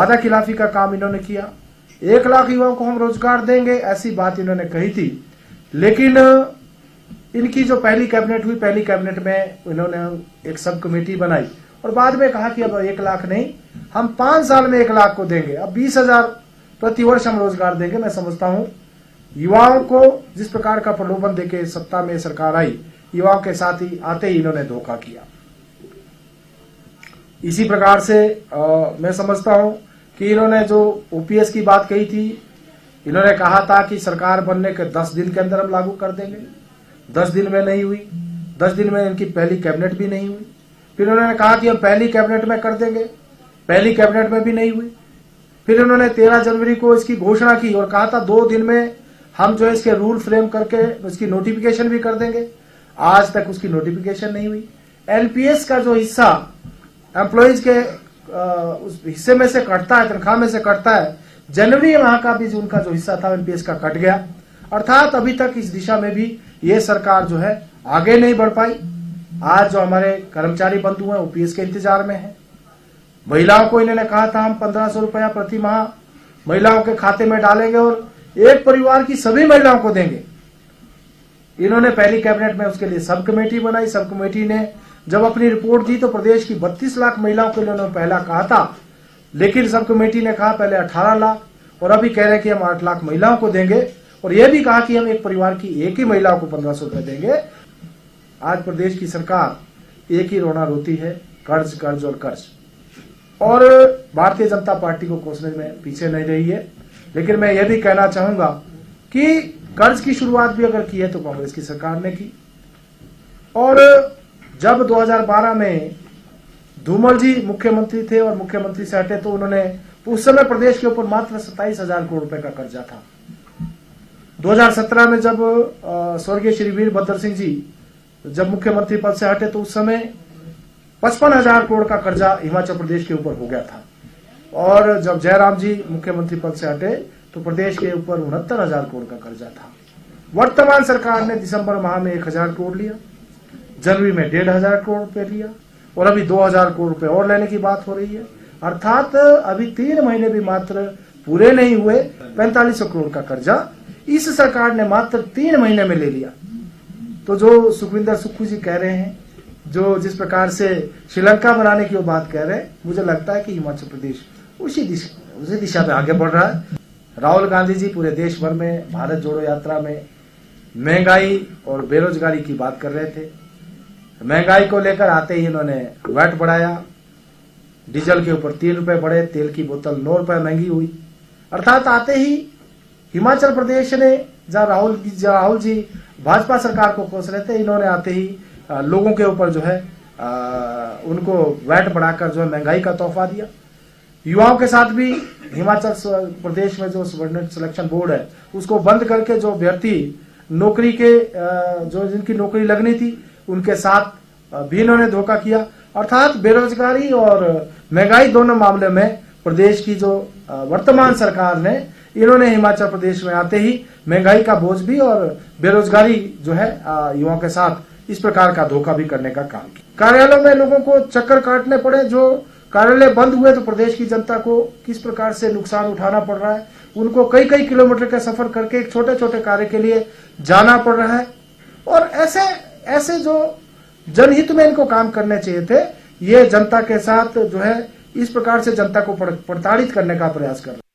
वादा खिलाफी का काम इन्होंने किया। 1 लाख युवाओं को हम रोजगार देंगे, ऐसी बात इन्होंने कही थी। लेकिन इनकी जो पहली कैबिनेट हुई, पहली कैबिनेट में इन्होंने एक सब कमेटी बनाई और बाद में कहा कि अब 1 लाख नहीं, हम 5 साल में 1 लाख को देंगे, अब 20,000 प्रतिवर्ष हम रोजगार देंगे। मैं समझता हूं युवाओं को जिस प्रकार का प्रलोभन देके सत्ता में सरकार आई, युवाओं के साथ ही आते ही इन्होंने धोखा किया। इसी प्रकार से मैं समझता हूं कि इन्होंने जो ओपीएस की बात कही थी, इन्होंने कहा था कि सरकार बनने के 10 दिन के अंदर हम लागू कर देंगे। 10 दिन में नहीं हुई, 10 दिन में इनकी पहली कैबिनेट भी नहीं हुई। फिर उन्होंने कहा कि हम पहली कैबिनेट में कर देंगे, पहली कैबिनेट में भी नहीं हुई। फिर उन्होंने 13 जनवरी को इसकी घोषणा की और कहा था 2 दिन में हम जो है इसके रूल फ्रेम करके उसकी नोटिफिकेशन भी कर देंगे। आज तक उसकी नोटिफिकेशन नहीं हुई। एनपीएस का जो हिस्सा एम्प्लॉइज के उस हिस्से में से कटता है, तनख्वाह में से कटता है, जनवरी माह का भी उनका जो हिस्सा था एनपीएस का कट गया। अर्थात अभी तक इस दिशा में भी ये सरकार जो है आगे नहीं बढ़ पाई। आज जो हमारे कर्मचारी बंधु हैं ओपीएस के इंतजार में है। महिलाओं को इन्होंने कहा था हम 1500 रुपया प्रति माह महिलाओं के खाते में डालेंगे और एक परिवार की सभी महिलाओं को देंगे। इन्होंने पहली कैबिनेट में उसके लिए सब कमेटी बनाई। सब कमेटी ने जब अपनी रिपोर्ट दी तो प्रदेश की 32 लाख महिलाओं के लिए उन्होंने पहला कहा था, लेकिन सब कमेटी ने कहा पहले 18 लाख और अभी कह रहे हैं कि हम 8 लाख महिलाओं को देंगे और यह भी कहा कि हम एक परिवार की एक ही महिलाओं को 1500 रुपए देंगे। आज प्रदेश की सरकार एक ही रोना रोती है, कर्ज कर्ज और कर्ज, और भारतीय जनता पार्टी को कोसने में पीछे नहीं रही है। लेकिन मैं यह भी कहना चाहूंगा कि कर्ज की शुरुआत भी अगर की है तो कांग्रेस की सरकार ने की। और जब 2012 में धूमल जी मुख्यमंत्री थे और मुख्यमंत्री से हटे तो उन्होंने उस समय प्रदेश के ऊपर मात्र 27,000 करोड़ रुपए का कर्जा था। 2017 में जब स्वर्गीय श्री वीरभद्र सिंह जी जब मुख्यमंत्री पद से हटे तो उस समय 55,000 करोड़ का कर्जा हिमाचल प्रदेश के ऊपर हो गया था। और जब जयराम जी मुख्यमंत्री पद से हटे तो प्रदेश के ऊपर 69,000 करोड़ का कर्जा था। वर्तमान सरकार ने दिसंबर माह में 1,000 करोड़ लिया, जनवरी में 1,500 करोड़ रुपए लिया और अभी 2,000 करोड़ रुपए और लेने की बात हो रही है। अर्थात अभी 3 महीने भी मात्र पूरे नहीं हुए, 4500 करोड़ का कर्जा इस सरकार ने मात्र 3 महीने में ले लिया। तो जो सुखविंदर सुक्खू जी कह रहे हैं, जो जिस प्रकार से श्रीलंका बनाने की वो बात कह रहे हैं, मुझे लगता है कि हिमाचल प्रदेश उसी दिशा में आगे बढ़ रहा है। राहुल गांधी जी पूरे देश भर में भारत जोड़ो यात्रा में महंगाई और बेरोजगारी की बात कर रहे थे। महंगाई को लेकर आते ही इन्होंने वैट बढ़ाया, डीजल के ऊपर 3 रुपए बढ़े, तेल की बोतल 9 रुपए महंगी हुई। अर्थात आते ही हिमाचल प्रदेश ने जहाँ राहुल जी भाजपा सरकार को कोस रहे थे, इन्होंने आते ही लोगों के ऊपर जो है उनको वैट बढ़ाकर जो है महंगाई का तोहफा दिया। युवाओं के साथ भी हिमाचल प्रदेश में जो सबऑर्डिनेट सिलेक्शन बोर्ड है उसको बंद करके जो अभ्यर्थी नौकरी के जो जिनकी नौकरी लगनी थी उनके साथ भी इन्होंने धोखा किया। अर्थात बेरोजगारी और महंगाई दोनों मामले में प्रदेश की जो वर्तमान सरकार ने इन्होंने हिमाचल प्रदेश में आते ही महंगाई का बोझ भी और बेरोजगारी जो है युवाओं के साथ इस प्रकार का धोखा भी करने का काम किया। कार्यालयों में लोगों को चक्कर काटने पड़े, जो कार्यालय बंद हुए तो प्रदेश की जनता को किस प्रकार से नुकसान उठाना पड़ रहा है। उनको कई कई किलोमीटर का सफर करके एक छोटे छोटे कार्य के लिए जाना पड़ रहा है। और ऐसे जो जनहित में इनको काम करने चाहिए थे, ये जनता के साथ जो है इस प्रकार से जनता को प्रताड़ित करने का प्रयास कर रहे हैं।